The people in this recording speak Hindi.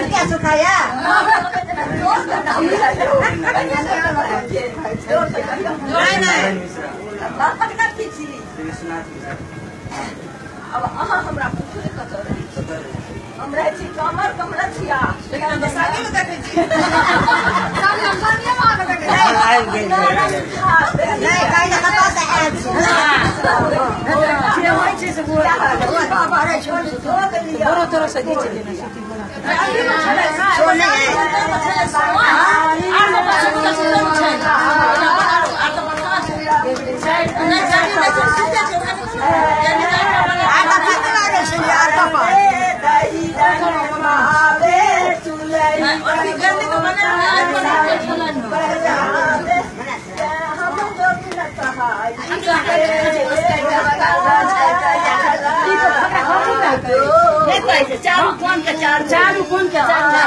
क्या सुखाया अब अहाँ हमरा पूछू ने कतौ हम रहै छी कमर कमरा छिया लेकिन हम सागे में देखै छी सागे हम सागे में आके देखै छी नहीं काई ना कतौ से आयल छी जे होय छै से बोल बाबा रे छोड़ दो के लिए बरो तरह से नीचे देना सिटी बोला सोने है चारू फोन के चारू